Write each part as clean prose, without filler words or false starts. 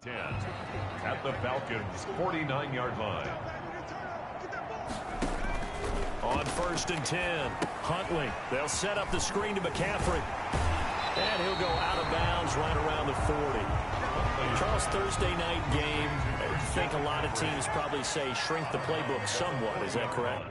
10 at the Falcons' 49-yard line. On 1st and 10, Huntley. They'll set up the screen to McCaffrey. And he'll go out of bounds right around the 40. Charles, Thursday night game, I think a lot of teams probably say shrink the playbook somewhat. Is that correct?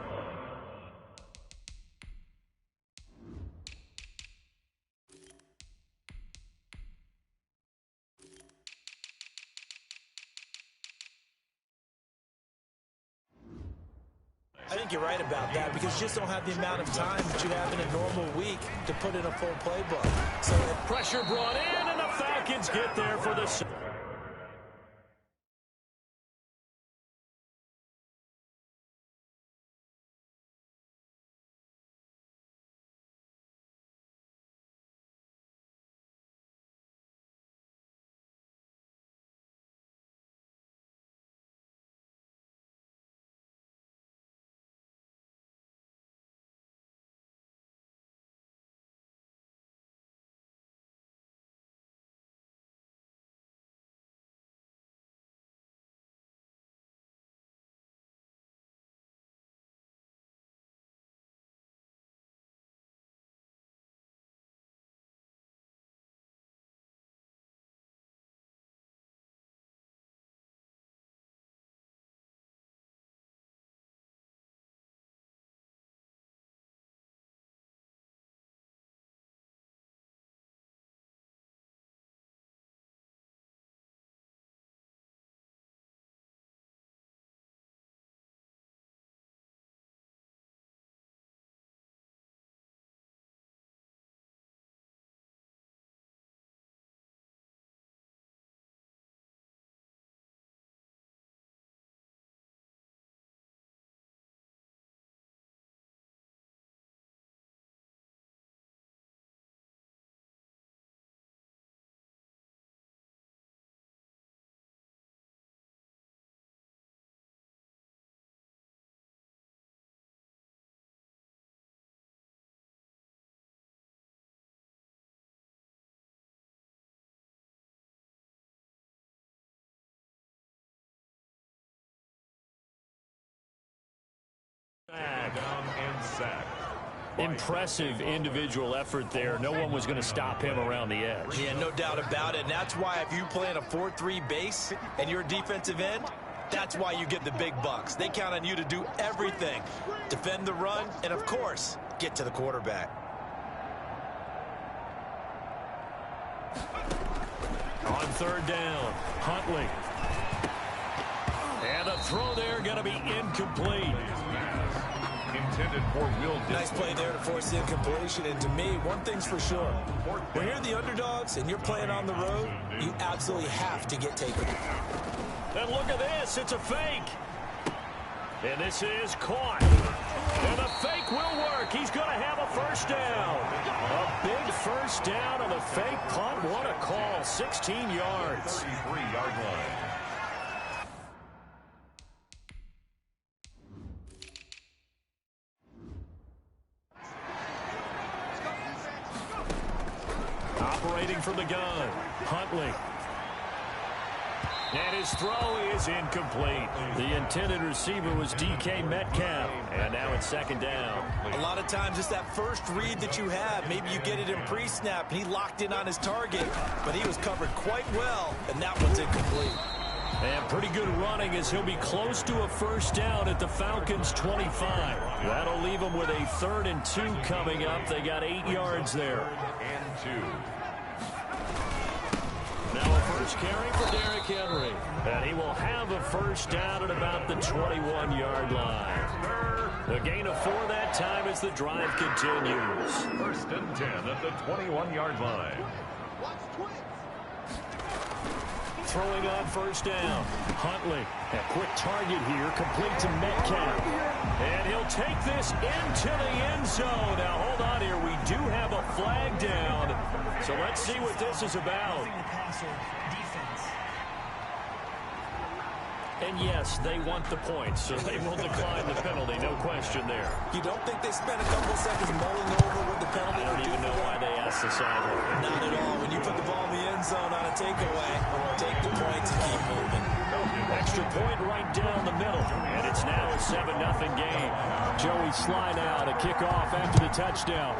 I think you're right about that because you just don't have the amount of time that you have in a normal week to put in a full playbook. So pressure brought in, and the Falcons get there for the... Down and sack. Impressive individual effort there. No one was going to stop him around the edge. yeah, no doubt about it. And that's why if you play in a 4-3 base and you're a defensive end, that's why you get the big bucks. They count on you to do everything. Defend the run and, of course, get to the quarterback. On 3rd down, Huntley. And the throw there going to be incomplete. Intended for Will Disley. Nice play there to force the incompletion. And to me, one thing's for sure. When you're the underdogs and you're playing on the road, you absolutely have to get taken. And look at this. It's a fake. And this is caught. And the fake will work. He's going to have a first down. A big first down on the fake punt. What a call. 16 yards. 33-yard line. Operating from the gun, Huntley. And his throw is incomplete. The intended receiver was DK Metcalf. And now it's 2nd down. A lot of times it's that first read that you have. Maybe you get it in pre-snap, and he locked in on his target. But he was covered quite well, and that one's incomplete. And pretty good running as he'll be close to a first down at the Falcons' 25. That'll leave them with a 3rd and 2 coming up. They got 8 yards there. And 2. Now a first carry for Derrick Henry. And he will have a first down at about the 21-yard line. A gain of 4 that time as the drive continues. 1st and 10 at the 21-yard line. Throwing on 1st down. Huntley. A quick target here, complete to Metcalf. And he'll take this into the end zone. Now, hold on here. We do have a flag down. So let's see what this is about. And yes, they want the points, so they will decline the penalty, no question there. You don't think they spent a couple seconds mulling over what the penalty I don't even know why they asked the sideline. Not at all. When you put the ball in the end zone on a takeaway, take the points and keep moving. Extra point right down the middle, and it's now a 7-0 game. Joey Sly now to kick off after the touchdown.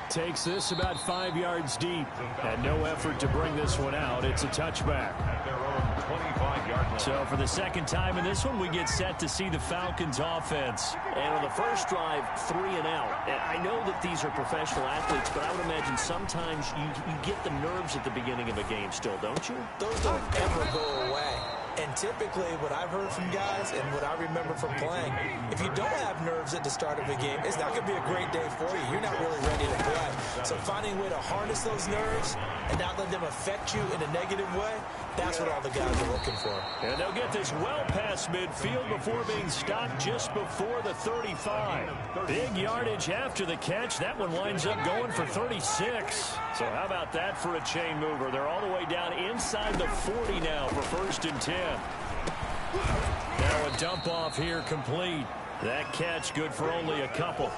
Takes this about 5 yards deep. And no effort to bring this one out. It's a touchback. At their own 25-yard line. So for the second time in this one, we get set to see the Falcons offense. And on the first drive, 3 and out. And I know that these are professional athletes, but I would imagine sometimes you get the nerves at the beginning of a game still, don't you? Those don't ever go away. And typically, what I've heard from guys and what I remember from playing, if you don't have nerves at the start of a game, it's not going to be a great day for you. You're not really ready to play. So finding a way to harness those nerves and not let them affect you in a negative way, that's what all the guys are looking for. And they'll get this well past midfield before being stopped just before the 35. Big yardage after the catch. That one winds up going for 36. So how about that for a chain mover? They're all the way down inside the 40 now for 1st and 10. Now a dump off here complete. That catch good for only a couple.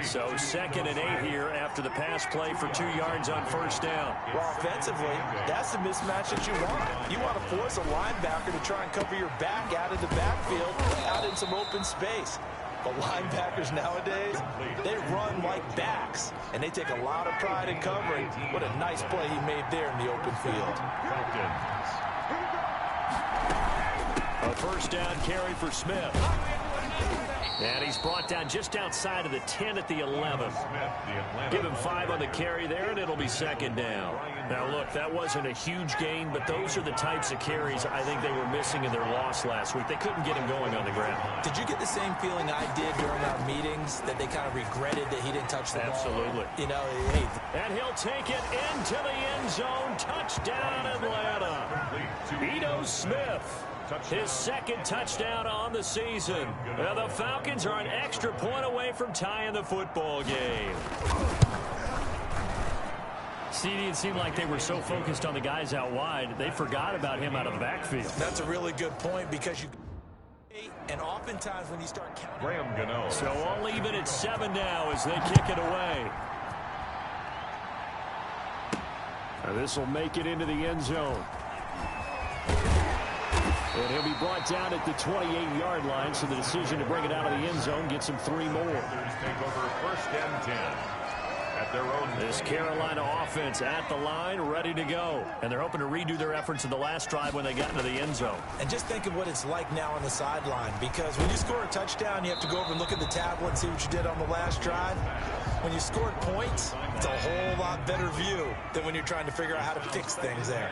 So 2nd and 8 here after the pass play for 2 yards on 1st down. Well, offensively, that's the mismatch that you want. You want to force a linebacker to try and cover your back out of the backfield, out in some open space. But linebackers nowadays, they run like backs, and they take a lot of pride in covering. What a nice play he made there in the open field. A 1st down carry for Smith. And he's brought down just outside of the 10 at the 11. Give him 5 on the carry there, and it'll be 2nd down. Now, look, that wasn't a huge gain, but those are the types of carries I think they were missing in their loss last week. They couldn't get him going on the ground. Did you get the same feeling I did during our meetings, that they kind of regretted that he didn't touch the ball? Absolutely. You know, hey. And he'll take it into the end zone. Touchdown, Atlanta. Ito Smith. His 2nd touchdown on the season. Well, the Falcons are an extra point away from tying the football game. CD, it seemed like they were so focused on the guys out wide, they forgot about him out of the backfield. That's a really good point because you... And oftentimes when you start counting... Graham Gano. So all even at 7 now as they kick it away. This will make it into the end zone. And he'll be brought down at the 28-yard line, so the decision to bring it out of the end zone gets him 3 more. Take over 1st and 10 at their own. This Carolina offense at the line, ready to go. And they're hoping to redo their efforts in the last drive when they got into the end zone. And just think of what it's like now on the sideline, because when you score a touchdown, you have to go over and look at the tablet and see what you did on the last drive. When you scored points, it's a whole lot better view than when you're trying to figure out how to fix things there.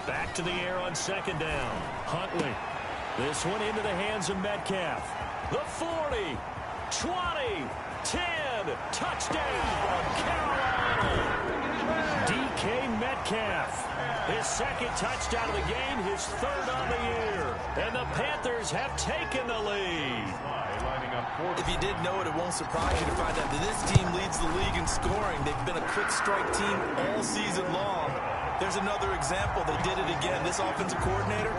Back to the air on 2nd down. Huntley. This one into the hands of Metcalf. The 40, 20, 10. Touchdown, Carolina. DK Metcalf. His 2nd touchdown of the game, his 3rd on the year. And the Panthers have taken the lead. If you didn't know it, it won't surprise you to find out that this team leads the league in scoring. They've been a quick strike team all season long. There's another example. They did it again. This offensive coordinator,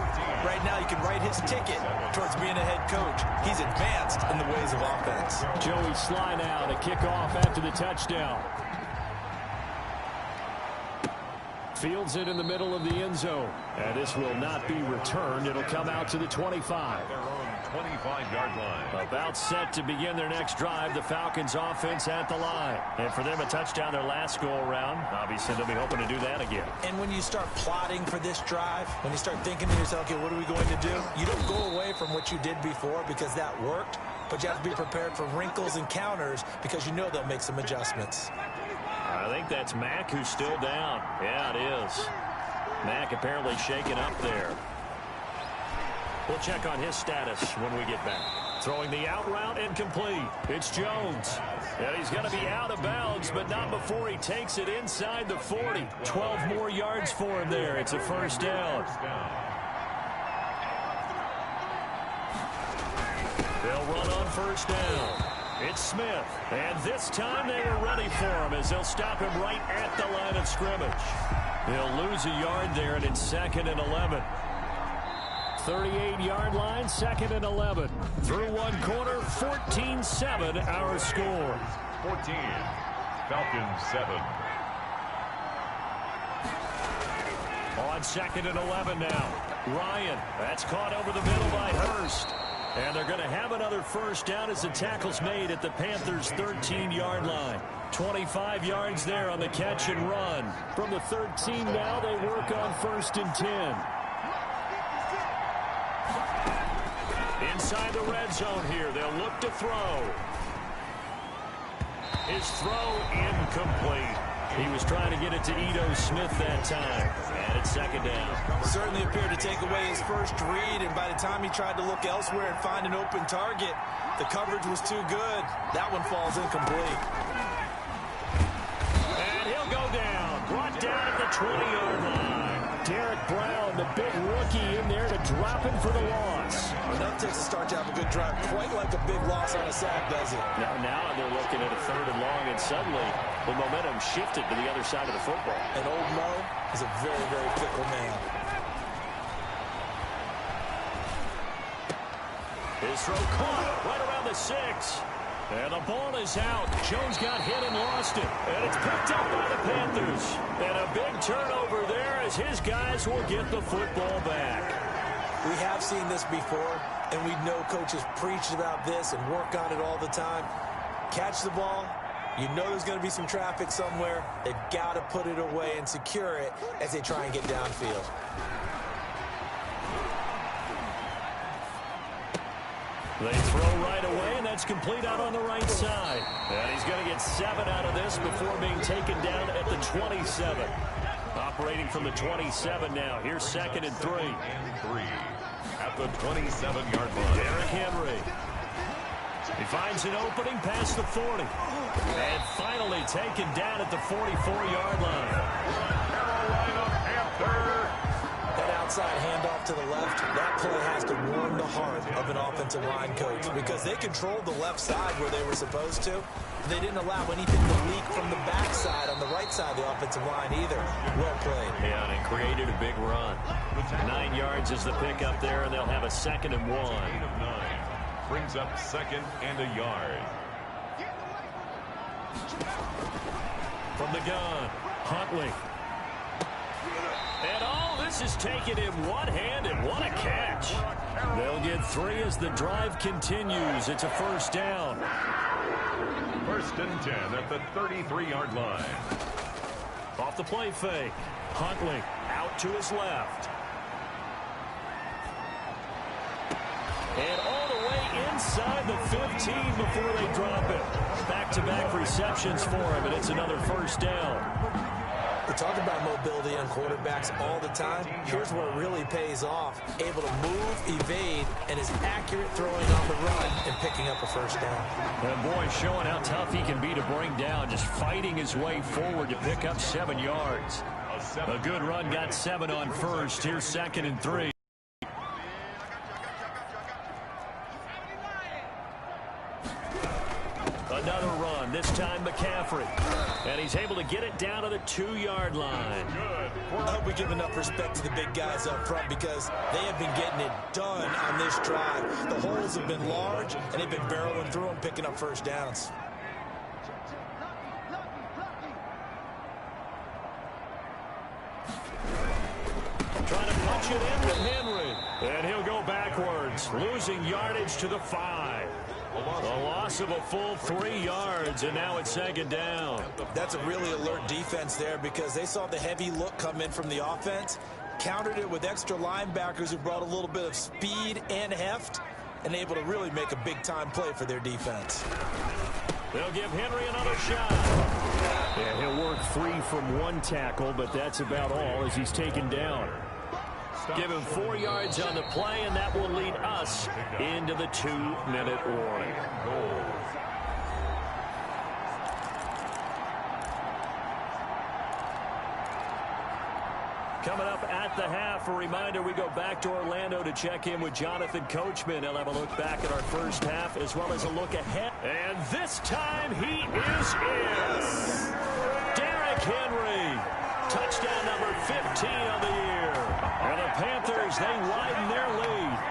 right now you can write his ticket towards being a head coach. He's advanced in the ways of offense. Joey Sly now to kick off after the touchdown. Fields it in the middle of the end zone. And this will not be returned. It'll come out to the 25. Their own 25-yard line. About set to begin their next drive. The Falcons offense at the line. And for them, a touchdown their last go-around. Obviously, they'll be hoping to do that again. And when you start plotting for this drive, when you start thinking to yourself, okay, what are we going to do? You don't go away from what you did before because that worked. But you have to be prepared for wrinkles and counters because you know they'll make some adjustments. I think that's Mack who's still down. Yeah, it is. Mack apparently shaken up there. We'll check on his status when we get back. Throwing the out route and complete. It's Jones. And he's going to be out of bounds, but not before he takes it inside the 40. 12 more yards for him there. It's a 1st down. They'll run on 1st down. It's Smith. And this time they were ready for him as they'll stop him right at the line of scrimmage. He'll lose a yard there, and it's 2nd and 11. 38-yard line, 2nd and 11. Through one quarter, 14-7 our score. 14. Falcons 7. On 2nd and 11 now. Ryan, that's caught over the middle by Hurst. And they're going to have another first down as the tackle's made at the Panthers' 13-yard line. 25 yards there on the catch and run. From the 13 now, they work on 1st and 10. Inside the red zone here, they'll look to throw. His throw incomplete. He was trying to get it to Ito Smith that time. And it's 2nd down. Certainly appeared to take away his first read, and by the time he tried to look elsewhere and find an open target, the coverage was too good. That one falls incomplete. And he'll go down. Brought down at the 20-yard line. Derek Brown, the big rookie, in there to drop him for the loss. Enough takes to start to have a good drive, quite like a big loss on a sack, does it? Now they're looking at a 3rd and long, and suddenly the momentum shifted to the other side of the football. And old Mo is a very, very fickle man. His throw caught right around the 6. And the ball is out. Jones got hit and lost it. And it's picked up by the Panthers. And a big turnover there as his guys will get the football back. We have seen this before, and we know coaches preach about this and work on it all the time. Catch the ball. You know there's going to be some traffic somewhere. They've got to put it away and secure it as they try and get downfield. They throw right away, and that's complete out on the right side. And he's going to get 7 out of this before being taken down at the 27. Operating from the 27 now. Here's 2nd and 3. At the 27-yard line. Derrick Henry. He finds an opening past the 40. And finally taken down at the 44-yard line. Carolina Panther. That outside handoff to the left, that play has to warm the heart of an offensive line coach because they controlled the left side where they were supposed to. They didn't allow anything to leak from the backside on the right side of the offensive line either. Well played. Yeah, and it created a big run. 9 yards is the pickup there, and they'll have a 2nd and 1. 8 of 9. Brings up 2nd and a yard. From the gun, Huntley. And all this is taken in one-handed. What a catch. They'll get 3 as the drive continues. It's a first down. 1st and 10 at the 33-yard line. Off the play fake. Huntley out to his left. And all the way inside the 15 before they drop it. Back-to-back receptions for him, and it's another first down. We talk about mobility on quarterbacks all the time. Here's where it really pays off. Able to move, evade, and is accurate throwing on the run and picking up a first down. And boy, showing how tough he can be to bring down, just fighting his way forward to pick up 7 yards. A good run, got 7 on first. Here's 2nd and 3. Another run, this time McCaffrey. And he's able to get it down to the 2-yard line. I hope we give enough respect to the big guys up front because they have been getting it done on this drive. The holes have been large, and they've been barreling through them, picking up first downs. Trying to punch it in with Henry. And he'll go backwards, losing yardage to the 5. A loss of a full 3 yards, and now it's 2nd down. That's a really alert defense there because they saw the heavy look come in from the offense, countered it with extra linebackers who brought a little bit of speed and heft, and able to really make a big-time play for their defense. They'll give Henry another shot. Yeah, he'll work free from one tackle, but that's about all as he's taken down. Give him 4 yards on the play, and that will lead us into the 2-minute warning. Coming up at the half, a reminder, we go back to Orlando to check in with Jonathan Coachman. He'll have a look back at our first half as well as a look ahead. And this time he is in. Derrick Henry, touchdown number 15 of the year. And the Panthers, they widen their lead.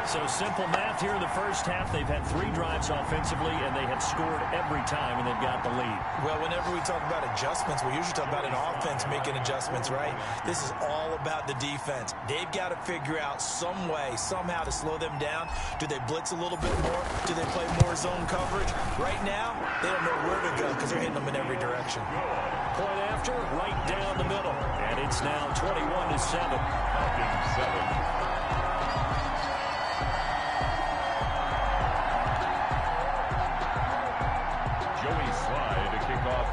So simple math here in the first half. They've had 3 drives offensively, and they have scored every time, and they've got the lead. Well, whenever we talk about adjustments, we usually talk about an offense making adjustments, right? This is all about the defense. They've got to figure out some way, somehow to slow them down. Do they blitz a little bit more? Do they play more zone coverage? Right now, they don't know where to go because they're hitting them in every direction. Point after, right down the middle. And it's now 21-7. Falcons 7.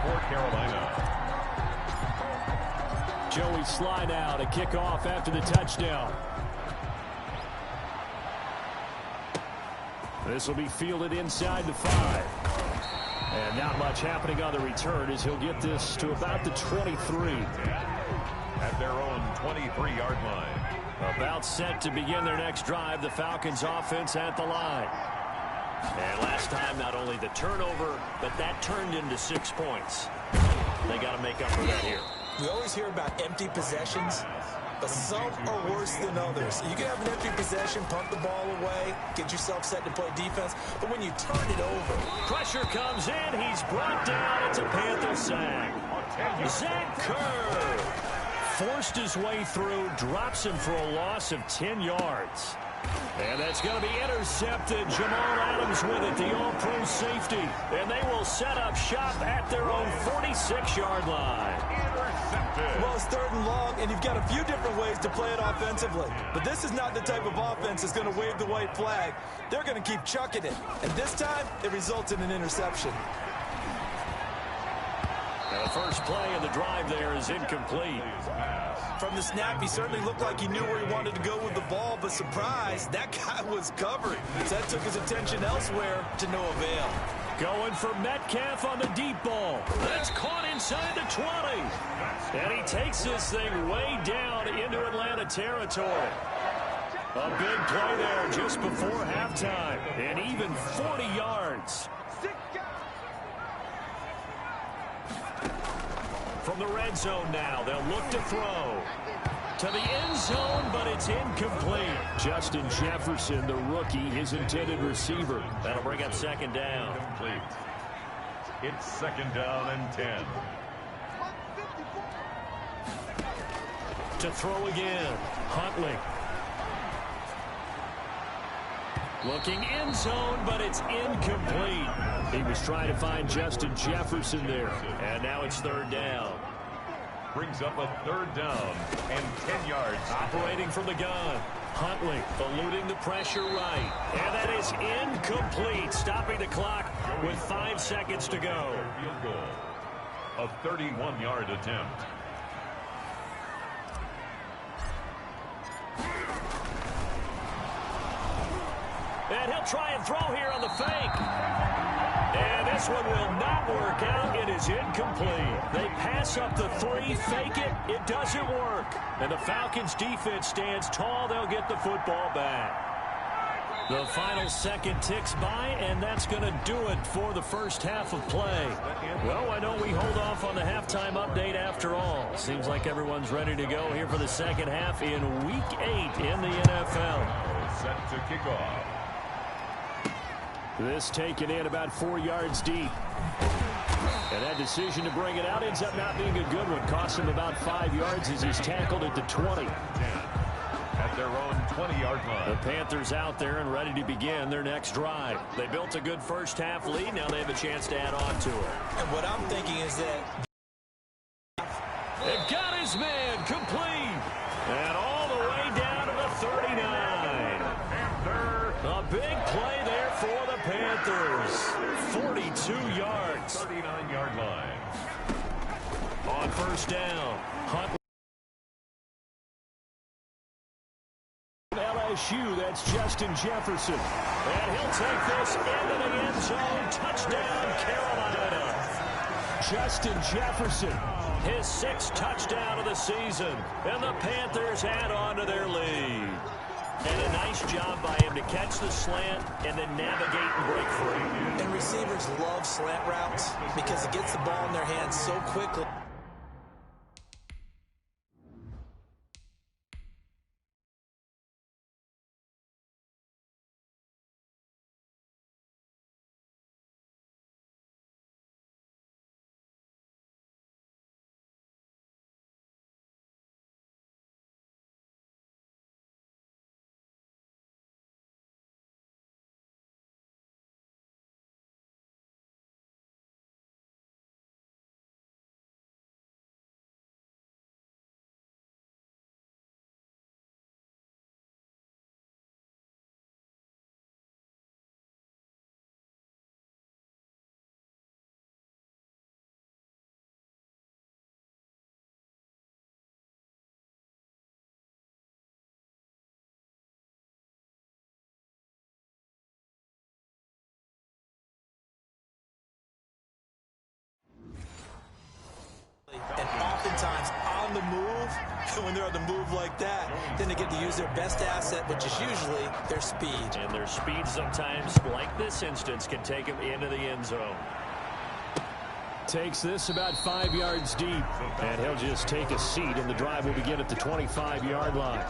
For Carolina. Joey Sly now to kick off after the touchdown. This will be fielded inside the 5. And not much happening on the return as he'll get this to about the 23. At their own 23-yard line. About set to begin their next drive, the Falcons offense at the line. And last time, not only the turnover, but that turned into 6 points. They got to make up for that here. We always hear about empty possessions, but some are worse than others. You can have an empty possession, punt the ball away, get yourself set to play defense, but when you turn it over. Pressure comes in. He's brought down. It's a Panther sack. Zach Kerr forced his way through, drops him for a loss of 10 yards. And that's going to be intercepted. Jamal Adams with it, the all-pro safety. And they will set up shop at their own 46-yard line. Intercepted. Well, it's 3rd and long, and you've got a few different ways to play it offensively. But this is not the type of offense that's going to wave the white flag. They're going to keep chucking it. And this time, it results in an interception. And the first play of the drive there is incomplete. From the snap, he certainly looked like he knew where he wanted to go with the ball, but surprise, that guy was covered. So that took his attention elsewhere to no avail. Going for Metcalf on the deep ball. That's caught inside the 20. And he takes this thing way down into Atlanta territory. A big play there just before halftime. And even 40 yards. From the red zone now, they'll look to throw. To the end zone, but it's incomplete. Justin Jefferson, the rookie, his intended receiver. That'll bring up 2nd down. Complete. It's 2nd down and 10. To throw again, Huntley. Looking end zone, but it's incomplete. He was trying to find Justin Jefferson there. And now it's 3rd down. Brings up a 3rd down and 10 yards. Operating from the gun. Huntley eluding the pressure right. And that is incomplete. Stopping the clock with 5 seconds to go. Field goal. A 31-yard attempt. And he'll try and throw here on the fake. And this one will not work out. It is incomplete. They pass up the 3, fake it. It doesn't work. And the Falcons defense stands tall. They'll get the football back. The final second ticks by, and that's going to do it for the first half of play. Well, I know we hold off on the halftime update after all. Seems like everyone's ready to go here for the second half in Week 8 in the NFL. Set to kick off. This taken in about 4 yards deep. And that decision to bring it out ends up not being a good one. Costs him about 5 yards as he's tackled at the 20. At their own 20-yard line. The Panthers out there and ready to begin their next drive. They built a good first half lead. Now they have a chance to add on to it. And what I'm thinking is that they've got his man complete. And all the way down to the 39. A big play there for the Panthers. 42 yards. 39-yard line. On first down, Hunt. LSU, that's Justin Jefferson. And he'll take this into the end zone. Touchdown, Carolina. Justin Jefferson His 6th touchdown of the season. And the Panthers add on to their lead. And a nice job by him to catch the slant and then navigate and break free. And receivers love slant routes because it gets the ball in their hands so quickly. And oftentimes on the move, when they're on the move like that, then they get to use their best asset, which is usually their speed. And their speed sometimes, like this instance, can take them into the end zone. Takes this about 5 yards deep, and he'll just take a seat, and the drive will begin at the 25-yard line.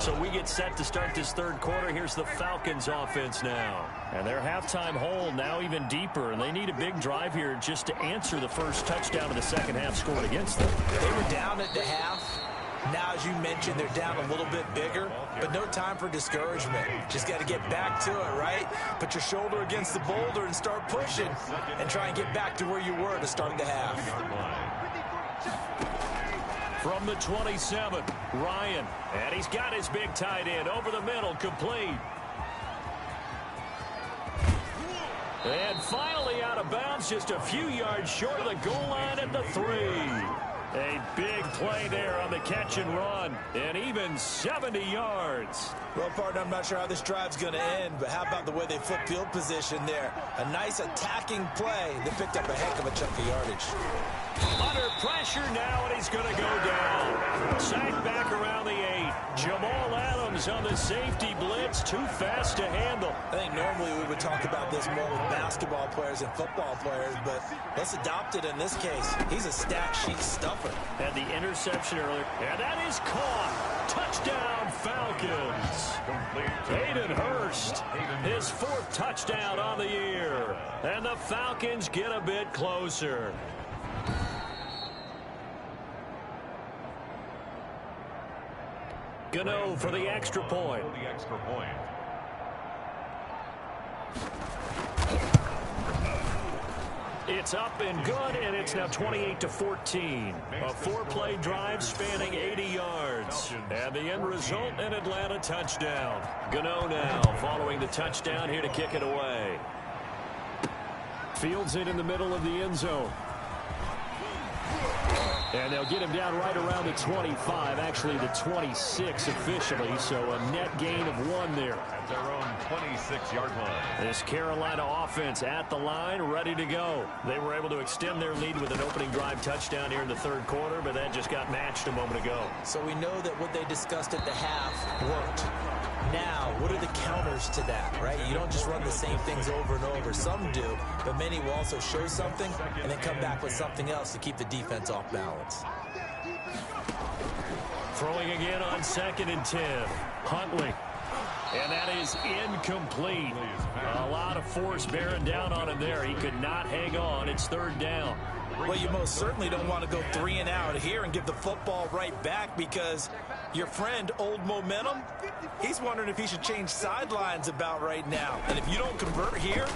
So we get set to start this third quarter. Here's the Falcons offense now. And their halftime hole now even deeper, and they need a big drive here just to answer the first touchdown of the second half scored against them. They were down at the half. Now, as you mentioned, they're down a little bit bigger, but no time for discouragement. Just got to get back to it, right? Put your shoulder against the boulder and start pushing and try and get back to where you were to start the half. From the 27, Ryan. And he's got his big tight end over the middle, complete. And finally out of bounds, just a few yards short of the goal line at the 3. A big play there on the catch and run, and even 70 yards. Well, partner, I'm not sure how this drive's going to end, but how about the way they flip field position there? A nice attacking play that picked up a heck of a chunk of yardage. Under pressure now, and he's going to go down. Sacked back around the 8. Jamal Adams on the safety blitz, too fast to handle. I think normally we would talk about this more with basketball players and football players, but let's adopt it in this case. He's a stat sheet stuffer. Had the interception earlier, and that is caught. Touchdown, Falcons. Hayden Hurst, his 4th touchdown on the year. And the Falcons get a bit closer. Gano for the extra point. It's up and good, and it's now 28-14. A 4-play drive spanning 80 yards. And the end result, an Atlanta touchdown. Gano now following the touchdown here to kick it away. Fields it in the middle of the end zone. And they'll get him down right around the 25, actually the 26 officially, so a net gain of 1 there. At their own 26-yard line. This Carolina offense at the line, ready to go. They were able to extend their lead with an opening drive touchdown here in the third quarter, but that just got matched a moment ago. So we know that what they discussed at the half worked. Now, what are the counters to that, right? You don't just run the same things over and over. Some do, but many will also show something and then come back with something else to keep the defense off balance. Throwing again on 2nd and 10. Huntley. And that is incomplete. A lot of force bearing down on him there. He could not hang on. It's 3rd down. Well, you most certainly don't want to go 3 and out here and give the football right back because your friend, Old Momentum, he's wondering if he should change sidelines about right now. And if you don't convert here,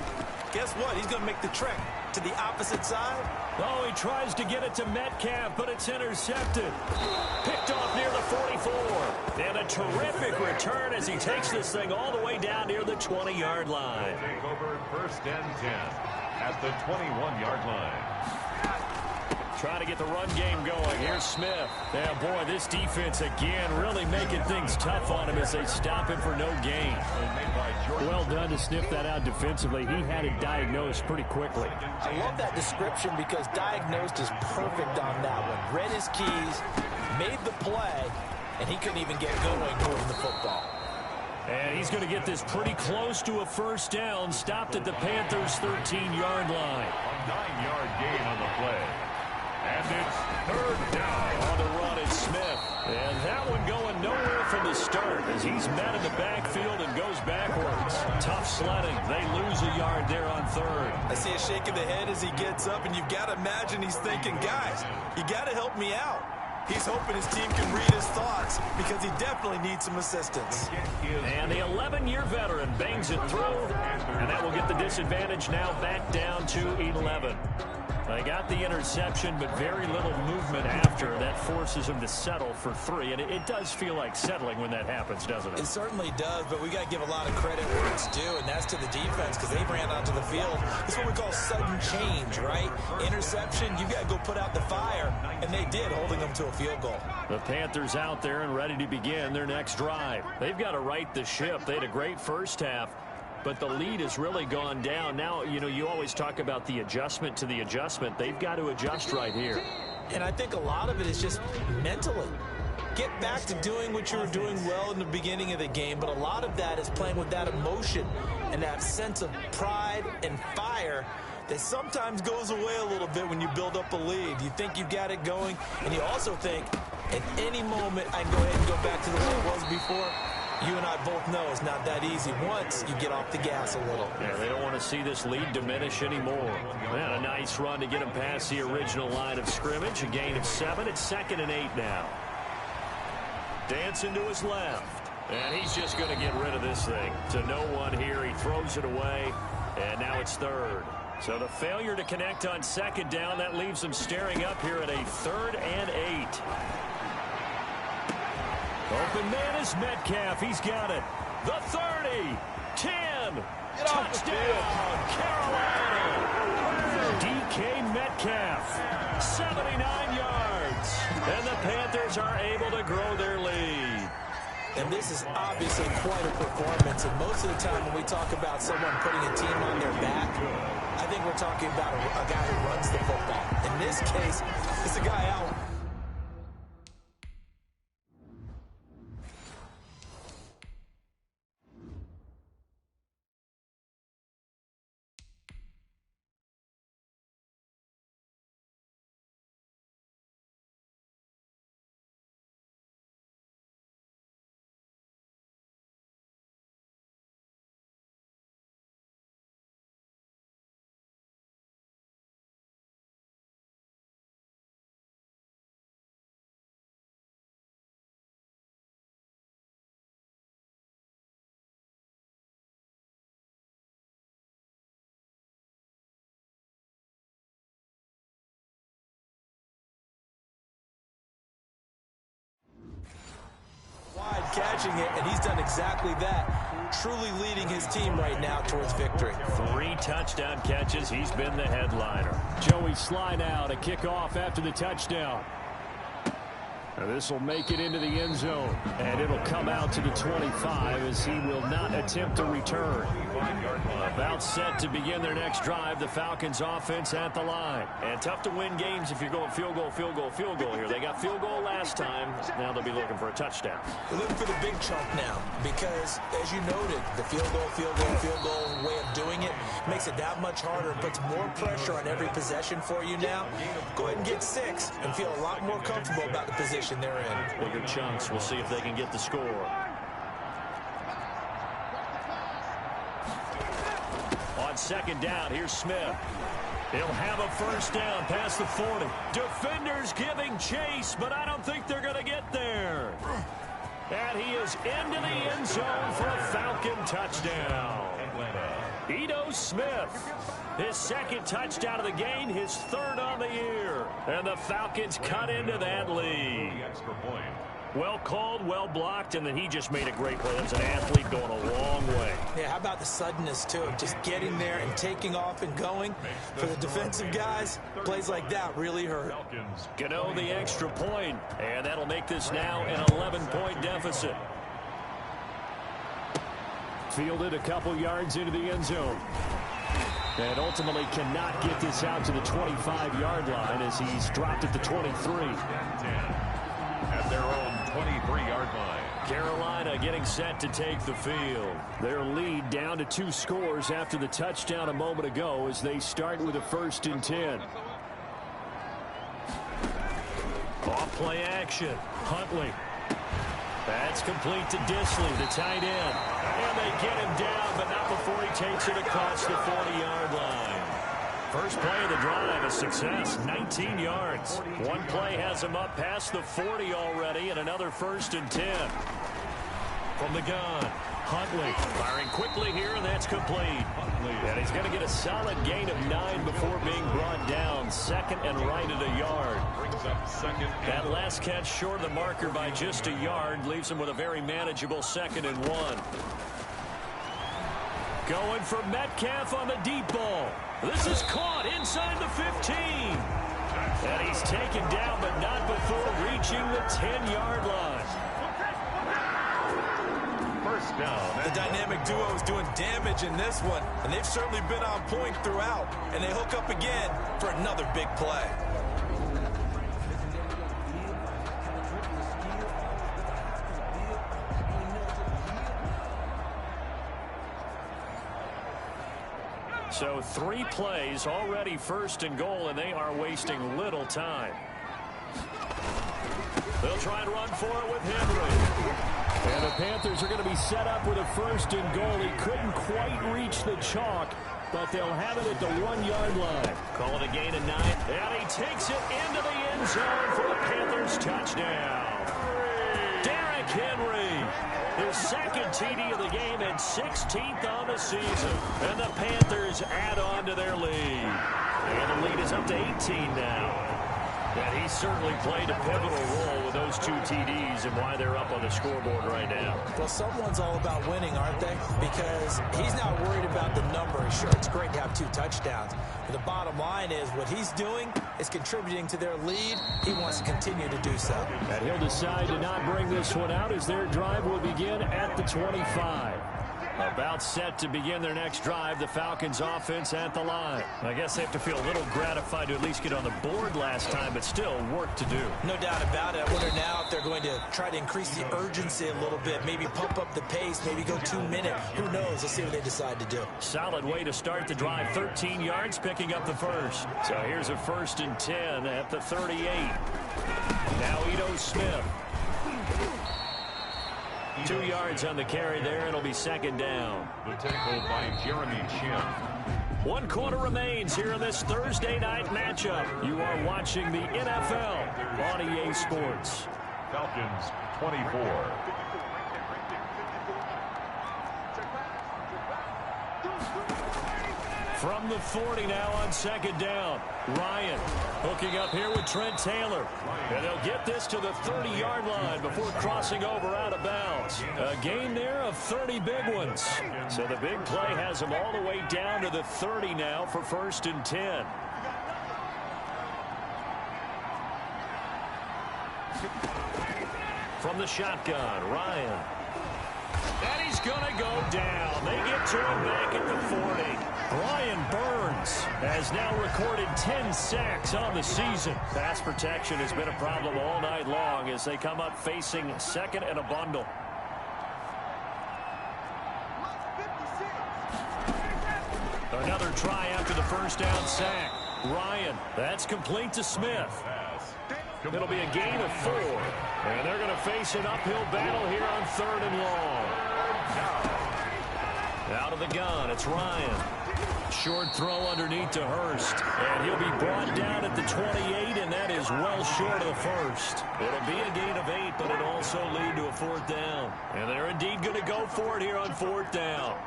guess what? He's going to make the trek to the opposite side. Oh, he tries to get it to Metcalf, but it's intercepted. Picked off near the 44. And a terrific return as he takes this thing all the way down near the 20-yard line. Take over 1st and 10 at the 21-yard line. Trying to get the run game going. Here's Smith. Yeah, boy, this defense again really making things tough on him as they stop him for no gain. Well done to sniff that out defensively. He had it diagnosed pretty quickly. I love that description because diagnosed is perfect on that one. Read his keys, made the play, and he couldn't even get going moving the football. And he's going to get this pretty close to a first down. Stopped at the Panthers' 13-yard line. A 9-yard gain on the play. And it's third down. On the run, it's Smith. And that one going nowhere from the start as he's met in the backfield and goes backwards. Tough sledding. They lose a yard there on third. I see a shake of the head as he gets up, and you've got to imagine he's thinking, guys, you got to help me out. He's hoping his team can read his thoughts because he definitely needs some assistance. And the 11-year veteran bangs it through, and that will get the disadvantage now back down to 11. They got the interception, but very little movement after. That forces him to settle for 3, and it does feel like settling when that happens, doesn't it? It certainly does, but we got to give a lot of credit where it's due, and that's to the defense because they ran onto the field. It's what we call sudden change, right? Interception, you got to go put out the fire, and they did, holding them to a field goal. The Panthers out there and ready to begin their next drive. They've got to right the ship. They had a great first half, but the lead has really gone down. Now, you know, you always talk about the adjustment to the adjustment. They've got to adjust right here. And I think a lot of it is just mentally. Get back to doing what you were doing well in the beginning of the game, but a lot of that is playing with that emotion and that sense of pride and fire that sometimes goes away a little bit when you build up a lead. You think you've got it going, and you also think, at any moment, I can go ahead and go back to the way it was before. You and I both know it's not that easy once you get off the gas a little. Yeah, they don't want to see this lead diminish anymore. And a nice run to get him past the original line of scrimmage. A gain of 7. It's 2nd and 8 now. Dancing to his left. And he's just going to get rid of this thing. To no one here. He throws it away. And now it's 3rd. So the failure to connect on 2nd down, that leaves them staring up here at a 3rd and 8. Open man is Metcalf. He's got it. The 30, 10, touchdown, Carolina. DK Metcalf, 79 yards. And the Panthers are able to grow their lead. And this is obviously quite a performance. And most of the time when we talk about someone putting a team on their back, I think we're talking about a guy who runs the football. In this case, it's a guy out. Catching it, and he's done exactly that, truly leading his team right now towards victory. 3 touchdown catches. He's been the headliner. Joey slide out, a kickoff after the touchdown. Now this will make it into the end zone, and it'll come out to the 25 as he will not attempt to return. About set to begin their next drive, the Falcons offense at the line. And tough to win games if you're going field goal, field goal, field goal here. They got field goal last time. Now they'll be looking for a touchdown. They're looking for the big chunk now because, as you noted, the field goal way of doing it makes it that much harder and puts more pressure on every possession for you now. Go ahead and get 6 and feel a lot more comfortable about the position they're in. Bigger chunks. We'll see if they can get the score. On 2nd down, here's Smith. He'll have a first down past the 40. Defenders giving chase, but I don't think they're going to get there. And he is into the end zone for a Falcon touchdown. Ito Smith, his 2nd touchdown of the game, his 3rd on the year. And the Falcons cut into that lead. Extra point. Well called, well blocked, and then he just made a great play. That's an athlete going a long way. Yeah, how about the suddenness, too? Just getting there and taking off and going. For the defensive guys, plays like that really hurt. Gano the extra point, and that'll make this now an 11-point deficit. Fielded a couple yards into the end zone. And ultimately cannot get this out to the 25-yard line as he's dropped at the 23. At their own 23-yard line. Carolina getting set to take the field. Their lead down to 2 scores after the touchdown a moment ago as they start with a 1st and 10. Off play action. Huntley. That's complete to Disley, the tight end. And they get him down, but not before he takes it across the 40-yard line. First play of the drive, a success, 19 yards. One play has him up past the 40 already, and another 1st and 10. From the gun, Huntley firing quickly here, and that's complete. And he's going to get a solid gain of 9 before being brought down. 2nd and right at a yard. That last catch short of the marker by just a yard leaves him with a very manageable 2nd and 1. Going for Metcalf on the deep ball. This is caught inside the 15. And he's taken down, but not before reaching the 10-yard line. First down. The dynamic duo is doing damage in this one, and they've certainly been on point throughout. And they hook up again for another big play. So 3 plays, already 1st and goal, and they are wasting little time. They'll try and run for it with Henry. And the Panthers are going to be set up with a 1st and goal. He couldn't quite reach the chalk, but they'll have it at the 1-yard line. Call it a gain of 9. And he takes it into the end zone for the Panthers touchdown. Derrick Henry. His 2nd TD of the game and 16th on the season. And the Panthers add on to their lead. And the lead is up to 18 now. And he certainly played a pivotal role with those 2 TDs and why they're up on the scoreboard right now. Well, someone's all about winning, aren't they? Because he's not worried about the number. Sure, it's great to have 2 touchdowns. But the bottom line is what he's doing is contributing to their lead. He wants to continue to do so. And he'll decide to not bring this one out as their drive will begin at the 25. About set to begin their next drive, the Falcons offense at the line. I guess they have to feel a little gratified to at least get on the board last time, but still work to do. No doubt about it. I wonder now if they're going to try to increase the urgency a little bit, maybe pump up the pace, maybe go 2-minute. Who knows? Let's see what they decide to do. Solid way to start the drive. 13 yards, picking up the 1st. So here's a 1st and 10 at the 38. Now Ito Smith. 2 yards on the carry there. It'll be 2nd down. The tackle by Jeremy Chin. 1 quarter remains here in this Thursday night matchup. You are watching the NFL on EA Sports. Falcons 24. From the 40 now on 2nd down. Ryan hooking up here with Trent Taylor. And they'll get this to the 30-yard line before crossing over out of bounds. A gain there of 30 big ones. So the big play has them all the way down to the 30 now for 1st and 10. From the shotgun, Ryan. And he's going to go down. They get to him back at the 40. Brian Burns has now recorded 10 sacks on the season. Pass protection has been a problem all night long as they come up facing 2nd and a bundle. Another try after the 1st down sack. Ryan, that's complete to Smith. It'll be a gain of 4. And they're going to face an uphill battle here on 3rd and long. Out of the gun, it's Ryan. Short throw underneath to Hurst. And he'll be brought down at the 28, and that is well short of the 1st. It'll be a gain of 8, but it'll also lead to a 4th down. And they're indeed going to go for it here on 4th down.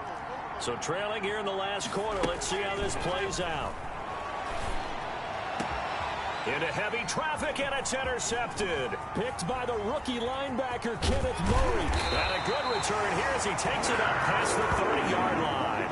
So trailing here in the last quarter, let's see how this plays out. Into heavy traffic, and it's intercepted. Picked by the rookie linebacker, Kenneth Murray. And a good return here as he takes it up past the 30-yard line.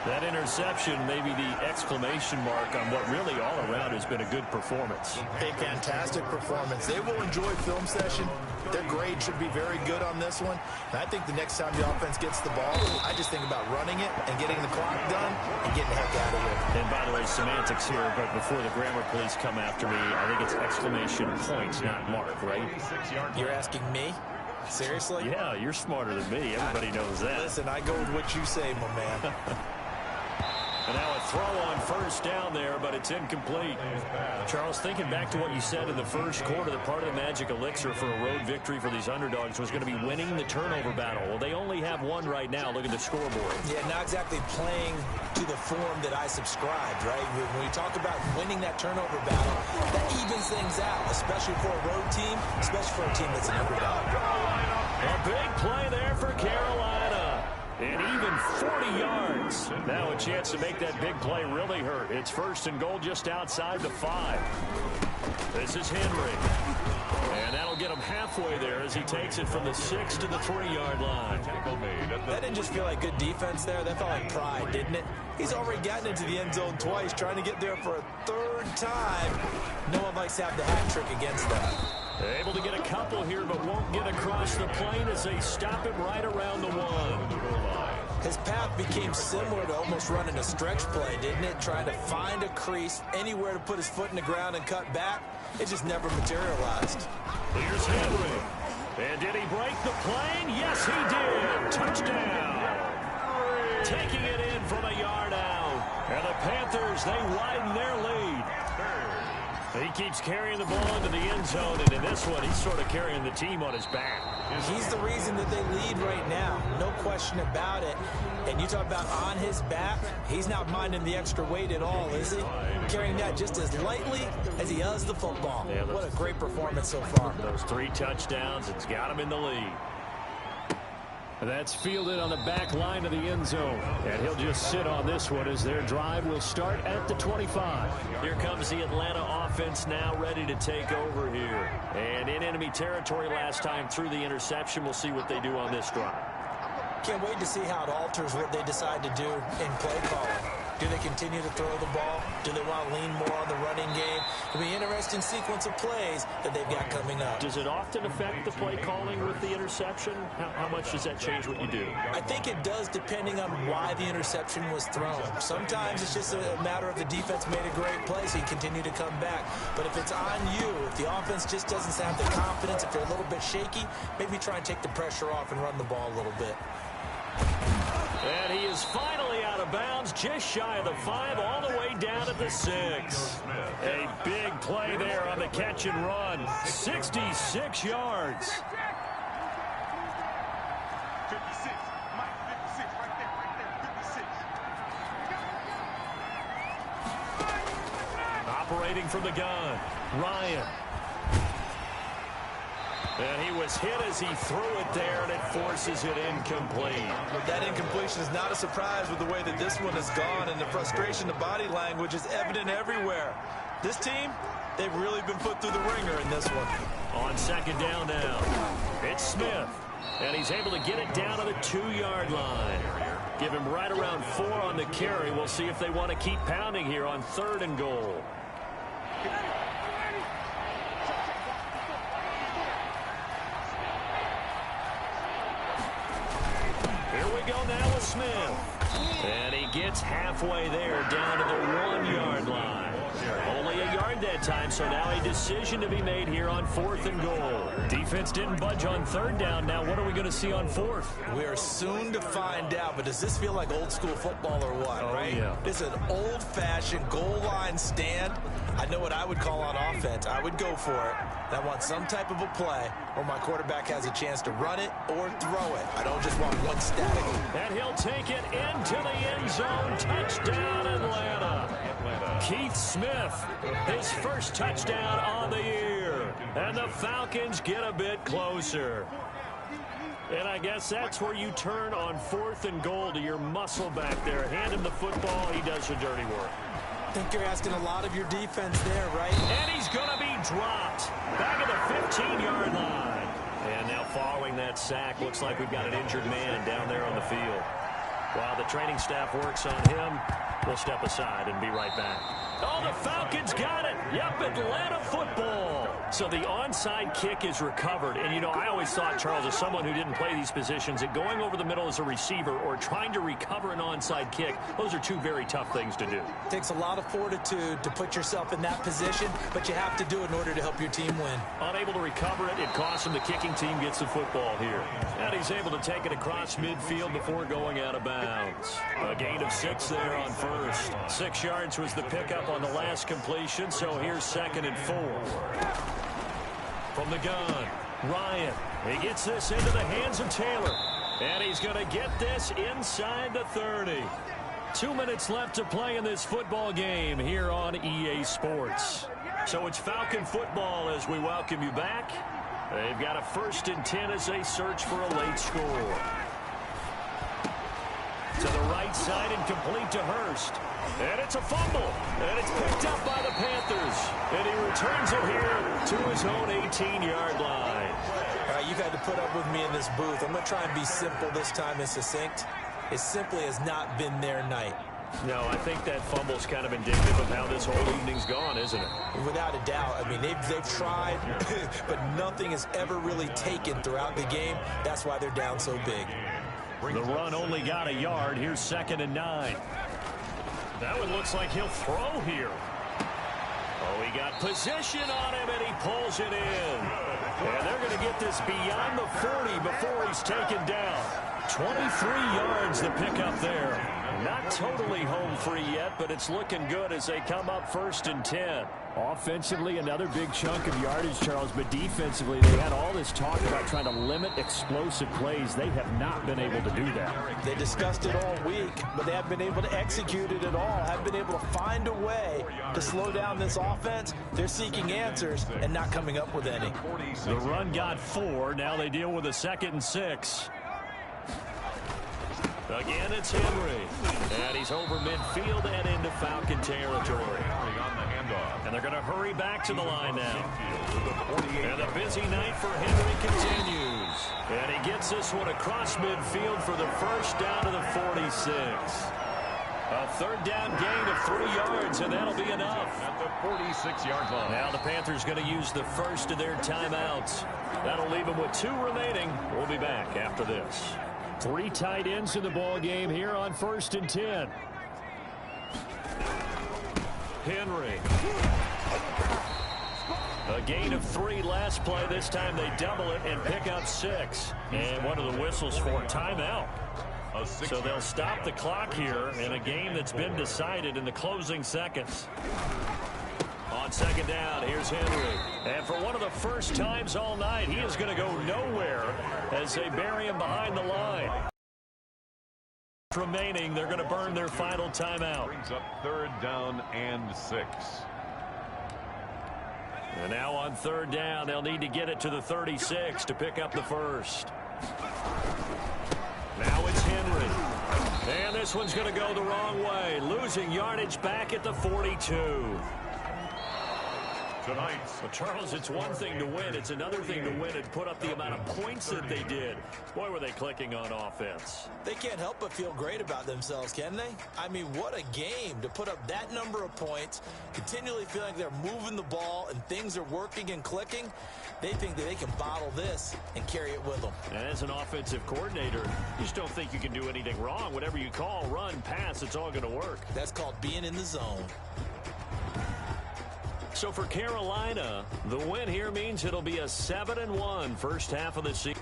That interception may be the exclamation mark on what really all around has been a good performance. A fantastic performance. They will enjoy film session. Their grade should be very good on this one. And I think the next time the offense gets the ball, I just think about running it and getting the clock done and getting the heck out of here. And by the way, semantics here, but before the grammar police come after me, I think it's exclamation points, not mark, right? You're asking me? Seriously? Yeah, you're smarter than me. Everybody knows that. Listen, I go with what you say, my man. And now a throw on first down there, but it's incomplete. Charles, thinking back to what you said in the first quarter, that part of the magic elixir for a road victory for these underdogs was going to be winning the turnover battle. Well, they only have one right now. Look at the scoreboard. Yeah, not exactly playing to the form that I subscribed, right? When we talk about winning that turnover battle, that evens things out, especially for a road team, especially for a team that's an underdog. A big play there for Carolina. And even 40 yards. Now a chance to make that big play really hurt. It's first and goal just outside the 5. This is Henry. And that'll get him halfway there as he takes it from the 6 to the 3-yard line. That didn't just feel like good defense there. That felt like pride, didn't it? He's already gotten into the end zone twice, trying to get there for a third time. No one likes to have the hat trick against that. Able to get a couple here, but won't get across the plane as they stop him right around the 1. His path became similar to almost running a stretch play, didn't it? Trying to find a crease, anywhere to put his foot in the ground and cut back. It just never materialized. Here's Henry. And did he break the plane? Yes, he did. Touchdown. Taking it in from a yard out. And the Panthers, they widen their lead. He keeps carrying the ball into the end zone, and in this one, he's sort of carrying the team on his back. He's the reason that they lead right now. No question about it. And you talk about on his back, he's not minding the extra weight at all, is he? Carrying that just as lightly as he does the football. Yeah, what a great performance so far. Those 3 touchdowns, it's got him in the lead. That's fielded on the back line of the end zone. And he'll just sit on this one as their drive will start at the 25. Here comes the Atlanta offense now ready to take over here. And in enemy territory last time through the interception. We'll see what they do on this drive. Can't wait to see how it alters what they decide to do in play calling. Do they continue to throw the ball? Do they want to lean more on the running game? It'll be an interesting sequence of plays that they've got coming up. Does it often affect the play calling with the interception? How much does that change what you do? I think it does, depending on why the interception was thrown. Sometimes it's just a matter of the defense made a great play, so you continue to come back. But if it's on you, if the offense just doesn't have the confidence, if they're a little bit shaky, maybe try and take the pressure off and run the ball a little bit. And he is finally out of bounds, just shy of the 5, all the way down at the 6. A big play there on the catch and run. 66 yards. 56. Mike, 56. Right there. 56. Operating from the gun, Ryan. And he was hit as he threw it there, and it forces it incomplete. That incompletion is not a surprise with the way that this one has gone, and the frustration, the body language is evident everywhere. This team, they've really been put through the ringer in this one. On second down now, it's Smith, and he's able to get it down to the 2-yard line. Give him right around 4 on the carry. We'll see if they want to keep pounding here on 3rd and goal. Go now with Smith. And he gets halfway there down to the 1-yard line. Only a yard that time, so now a decision to be made here on 4th and goal. Defense didn't budge on 3rd down. Now what are we going to see on 4th? We are soon to find out, but does this feel like old school football or what, right? Yeah. This is an old-fashioned goal line stand. I know what I would call on offense. I would go for it. And I want some type of a play where my quarterback has a chance to run it or throw it. I don't just want one static. And he'll take it into the end zone. Touchdown, Atlanta. Keith Smith, his first touchdown on the year. And the Falcons get a bit closer. And I guess that's where you turn on 4th and goal to your muscle back there. Hand him the football. He does the dirty work. think you're asking a lot of your defense there, right? And he's going to be dropped. Back at the 15-yard line. And now following that sack, looks like we've got an injured man down there on the field. While the training staff works on him, we'll step aside and be right back. Oh, the Falcons got it. Yep, Atlanta football. So the onside kick is recovered. And, you know, I always thought, Charles, as someone who didn't play these positions, that going over the middle as a receiver or trying to recover an onside kick, those are two very tough things to do. It takes a lot of fortitude to put yourself in that position, but you have to do it in order to help your team win. Unable to recover it, it costs him. The kicking team gets the football here. And he's able to take it across midfield before going out of bounds. A gain of 6 there on first. 6 yards was the pickup on the last completion, so here's 2nd and 4. From the gun, Ryan. He gets this into the hands of Taylor. And he's going to get this inside the 30. 2 minutes left to play in this football game here on EA Sports. So it's Falcon football as we welcome you back. They've got a 1st and 10 as they search for a late score. To the right side and complete to Hurst. And it's a fumble. And it's picked up by the Panthers. And he returns it here to his own 18-yard line. All right, you've had to put up with me in this booth. I'm going to try and be simple this time and succinct. It simply has not been their night. No, I think that fumble's kind of indicative of how this whole evening's gone, isn't it? Without a doubt. I mean, they've tried, but nothing has ever really taken throughout the game. That's why they're down so big. The run only got a yard. Here's 2nd and 9. That one looks like he'll throw here. Oh, he got position on him, and he pulls it in. And they're going to get this beyond the 40 before he's taken down. 23 yards to pick up there. Not totally home free yet, but it's looking good as they come up 1st and 10. Offensively, another big chunk of yardage, Charles, but defensively, they had all this talk about trying to limit explosive plays. They have not been able to do that. They discussed it all week, but they haven't been able to execute it at all, haven't been able to find a way to slow down this offense. They're seeking answers and not coming up with any. The run got 4. Now they deal with a 2nd and 6. Again, it's Henry. And he's over midfield and into Falcon territory. And they're going to hurry back to the line now. And the busy night for Henry continues. And he gets this one across midfield for the 1st down to the 46. A 3rd down gain of 3 yards, and that'll be enough. At the 46-yard line. Now the Panthers going to use the first of their timeouts. That'll leave them with 2 remaining. We'll be back after this. 3 tight ends in the ball game here on 1st and 10. Henry. A gain of 3 last play. This time they double it and pick up 6. And one of the whistles for a timeout. So they'll stop the clock here in a game that's been decided in the closing seconds. On 2nd down, here's Henry. And for one of the first times all night, he is going to go nowhere as they bury him behind the line. Remaining, they're going to burn their final timeout. Brings up 3rd down and 6. And now on 3rd down, they'll need to get it to the 36 to pick up the 1st. Now it's Henry. And this one's going to go the wrong way, losing yardage back at the 42. Tonight, Well, Charles, it's one thing to win. It's another thing to win and put up the amount of points that they did. Boy, were they clicking on offense. They can't help but feel great about themselves, can they? I mean, what a game to put up that number of points, continually feeling like they're moving the ball and things are working and clicking. They think that they can bottle this and carry it with them. And as an offensive coordinator, you just don't think you can do anything wrong. Whatever you call, run, pass, it's all going to work. That's called being in the zone. So for Carolina, the win here means it'll be a 7-1 first half of the season.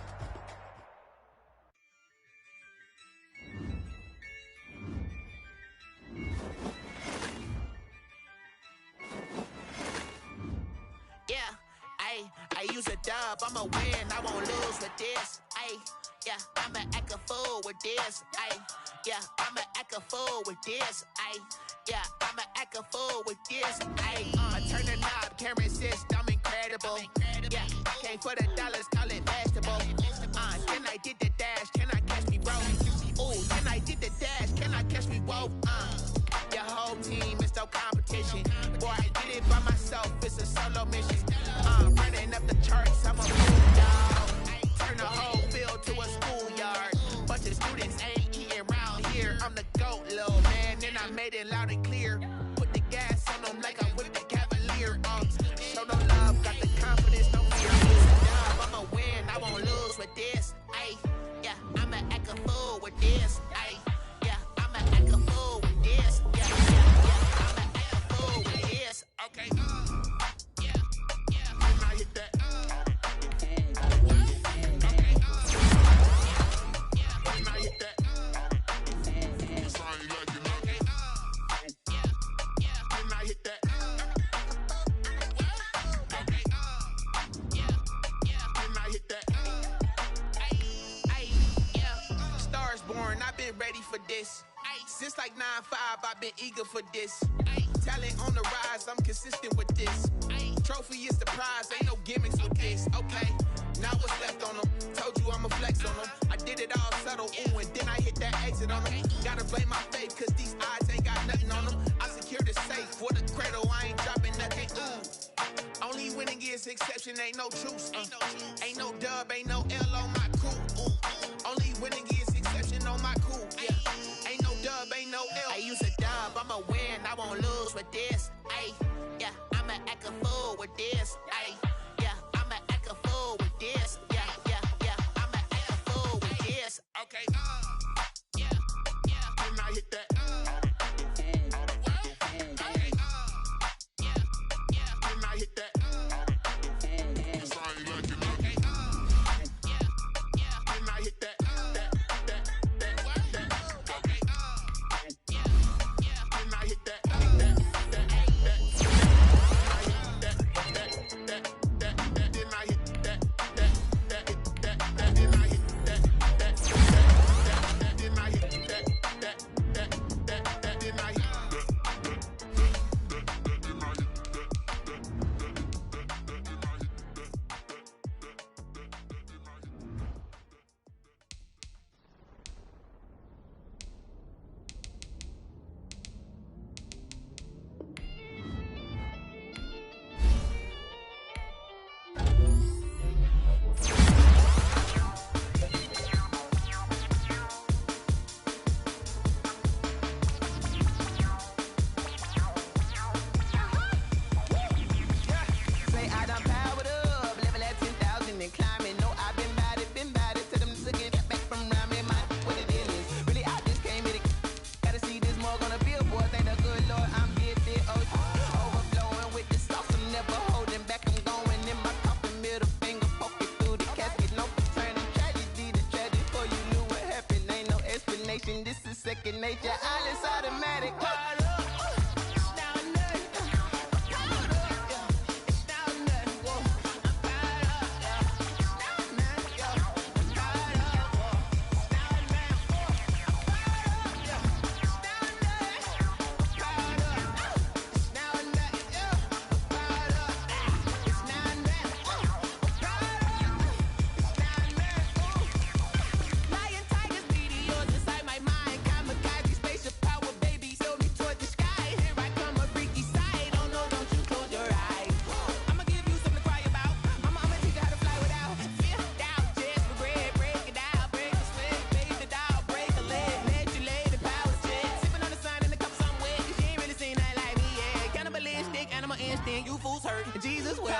Yeah, I use a dub, I'ma win, I won't lose with this. Yeah, I'ma act a fool with this. Yeah, I'ma act a fool with this. Yeah, I'ma act a fool with this. I turn the knob, can't resist, I'm incredible. Yeah, came for the dollars, call it vegetable. Can I did the dash, can I catch me, bro? Ooh, can I did the dash, can I catch me, whoa? You hold team, it's no competition. Boy, I did it by myself, it's a solo mission. Running up the charts, I'm a fool, dog. Turn the whole field to a schoolyard. Bunch of students ain't eating round here. I'm the GOAT, little man, and I made it loud and clear. Put the gas on them like I'm with the Cavalier. Show no love, got the confidence, no fear. I'ma win, I won't lose with this. Ay, yeah, I'ma act a fool with this. Ay, yeah, I'ma act a fool with this. Yeah, I'ma act a fool with this. Okay, yeah, and I hit that. Okay, and I hit that. Sorry, like it, okay, and I hit that. I've been ready for this. Since like 9-5, I've been eager for this. Talent on the rise, I'm consistent with this. Trophy is the prize, ain't no gimmicks with this. Okay, now what's left on them? Told you I'ma flex on them. I did it all subtle, ooh, and then I hit that exit on them. Gotta blame my faith, cause these eyes ain't got nothing on them. I secured the safe for the cradle, I ain't dropping nothing, ooh. Only winning is exception, ain't no truce. Ain't no dub, ain't no L on my crew. Only winning is exception on my crew. Yeah. Ain't no dub, ain't no L. I use a dub, I'ma win, I won't lose with this. Ay, yeah, I'ma act a fool with this. Ay, yeah, I'ma act a fool with this. Yeah, I'ma act a fool with this. Okay, yeah, and I hit that. Okay, yeah, and I hit that. Sorry, like it, okay, yeah, and I hit that. This is second nature, all is automatic. You fools hurt. Jesus will.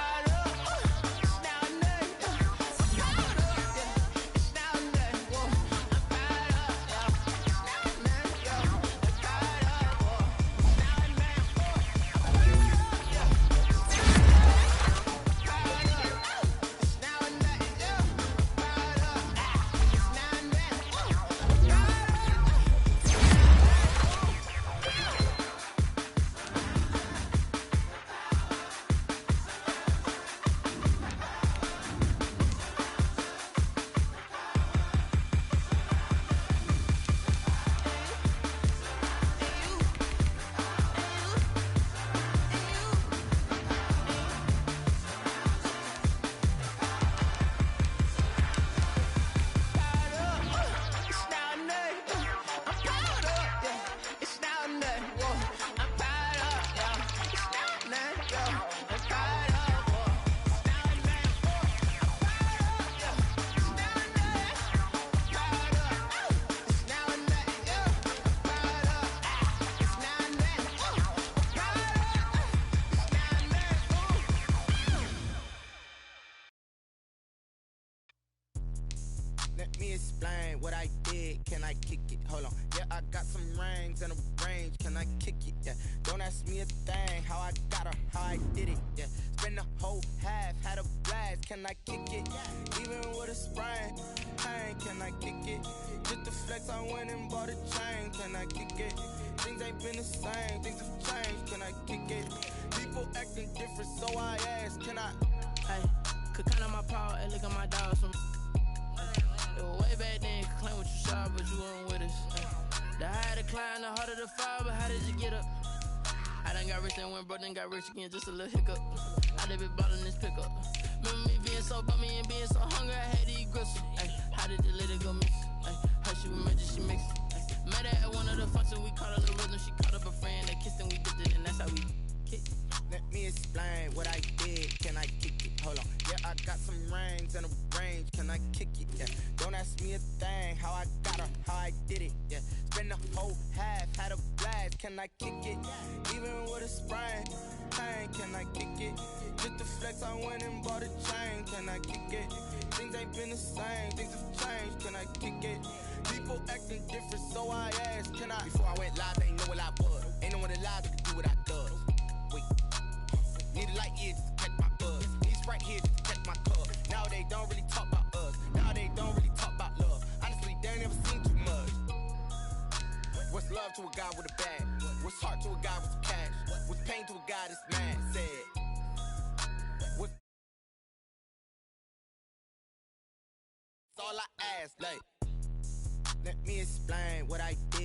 me explain what I did. Can I kick it? Hold on. Yeah, I got some rings and a range. Can I kick it? Yeah. Don't ask me a thing. How I got her, how I did it. Yeah. Spend the whole half, had a blast. Can I kick it? Even with a sprain. Hey, can I kick it? Just the flex, I went and bought a chain. Can I kick it? Things ain't been the same. Things have changed. Can I kick it? People acting different, so I ask. Can I? Hey, could count on my power and look at my dogs. It was way back then, could claim what you saw, but you weren't with us. The higher the climb, the harder the fall, but how did you get up? I done got rich and went broke, then got rich again, just a little hiccup. I done been ballin' this pickup. Remember me being so bummy and being so hungry, I had to eat gristle. Ay, how did you let it go miss? Ay, how she was magic, she mixed it. Met her at one of the functions, we caught a little rhythm, she caught up a friend, they kissed and we dipped it, and that's how we kicked it. Let me explain what I did. Can I kick it? Hold on. Yeah, I got some rings and a range. Can I kick it? Yeah. Don't ask me a thing. How I got her, how I did it. Yeah. Spend the whole half, had a blast. Can I kick it? Even with a sprain. Hey, can I kick it? Just the flex, I went and bought a chain. Can I kick it? Things ain't been the same. Things have changed. Can I kick it? People acting different, so I asked. Can I? Before I went live, they ain't know what I was. Ain't no one alive that could do what I does. Wait. Need a light here just to catch my buzz. Need Sprite here just to catch my cup. Now they don't really talk about us. Now they don't really talk about love. Honestly, they ain't never seen too much. What's love to a guy with a bag? What's heart to a guy with some cash? What's pain to a guy that's mad? Said. What's all I ask, like. Let me explain what I did.